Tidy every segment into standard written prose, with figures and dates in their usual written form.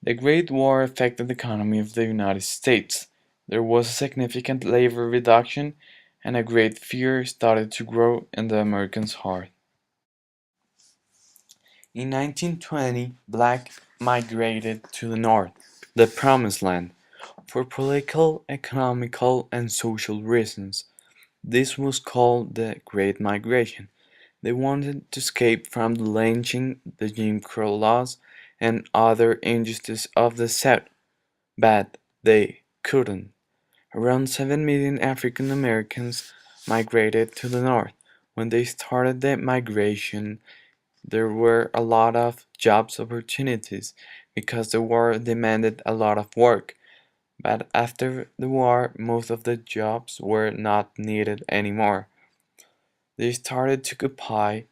The Great War affected the economy of the United States. There was a significant labor reduction, and a great fear started to grow in the Americans' heart. In 1920, blacks migrated to the North, the Promised Land, for political, economical, and social reasons. This was called the Great Migration. They wanted to escape from the lynching, the Jim Crow laws, and other injustices of the South, but they couldn't. Around 7 million African Americans migrated to the North. When they started the migration, there were a lot of jobs opportunities because the war demanded a lot of work. But after the war, most of the jobs were not needed anymore. They started to occupy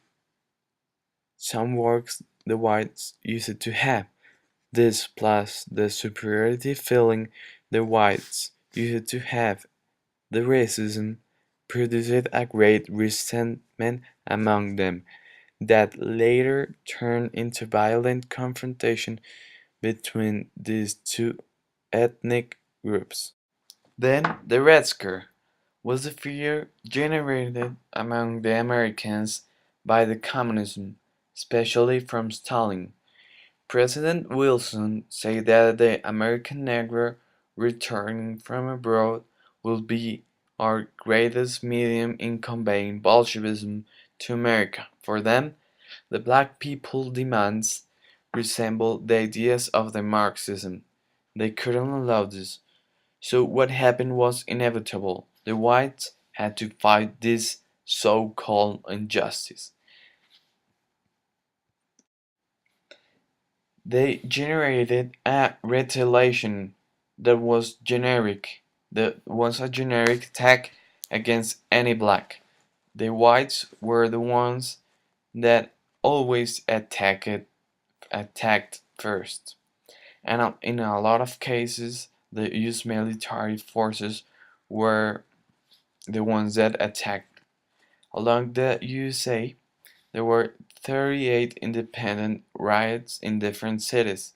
some works the whites used to have. This, plus the superiority feeling the whites used to have, the racism, produced a great resentment among them that later turned into violent confrontation between these two ethnic groups. Then the Red Scare was the fear generated among the Americans by the communism, especially from Stalin. President Wilson said that the American Negro returning from abroad will be our greatest medium in conveying Bolshevism to America. For them, the black people demands resembled the ideas of the Marxism. They couldn't allow this. So what happened was inevitable. The whites had to fight this so-called injustice. They generated a retaliation that was generic. That was a generic attack against any black. The whites were the ones that always attacked first. And in a lot of cases, the US military forces were the ones that attacked. Along the USA, there were 38 independent riots in different cities.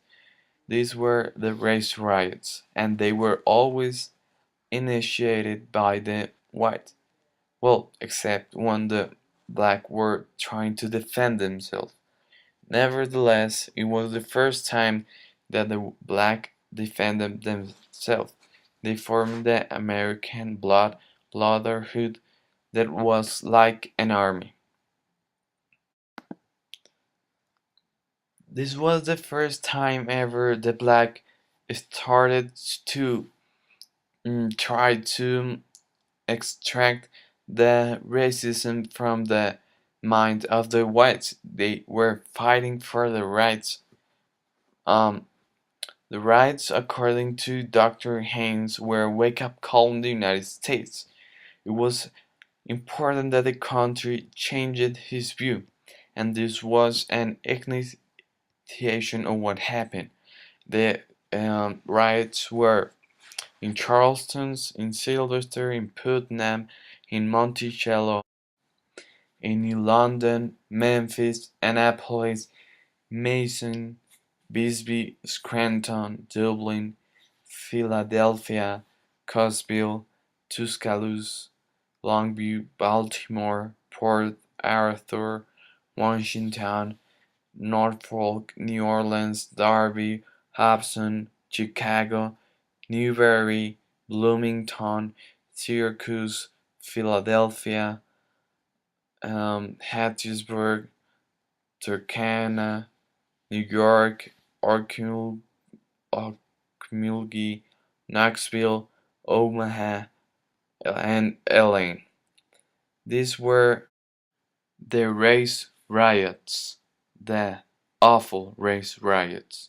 These were the race riots, and they were always initiated by the white. Well, except when the black were trying to defend themselves. Nevertheless, it was the first time that the black defended themselves. They formed the American Brotherhood that was like an army. This was the first time ever the black started to try to extract the racism from the mind of the whites. They were fighting for the rights. Um, the rights, according to Dr. Haynes, were a wake-up call in the United States. It was important that the country changed his view, and this was an initiation of what happened. The riots were in Charleston, in Sylvester, in Putnam, in Monticello, in New London, Memphis, Annapolis, Mason, Bisbee, Scranton, Dublin, Philadelphia, Cosville, Tuscaloosa, Longview, Baltimore, Port Arthur, Washington, Norfolk, New Orleans, Darby, Hobson, Chicago, Newberry, Bloomington, Syracuse, Philadelphia, Hattiesburg, Turkana, New York, Ocmulgee, Knoxville, Omaha, and Elaine. These were the race riots, the awful race riots.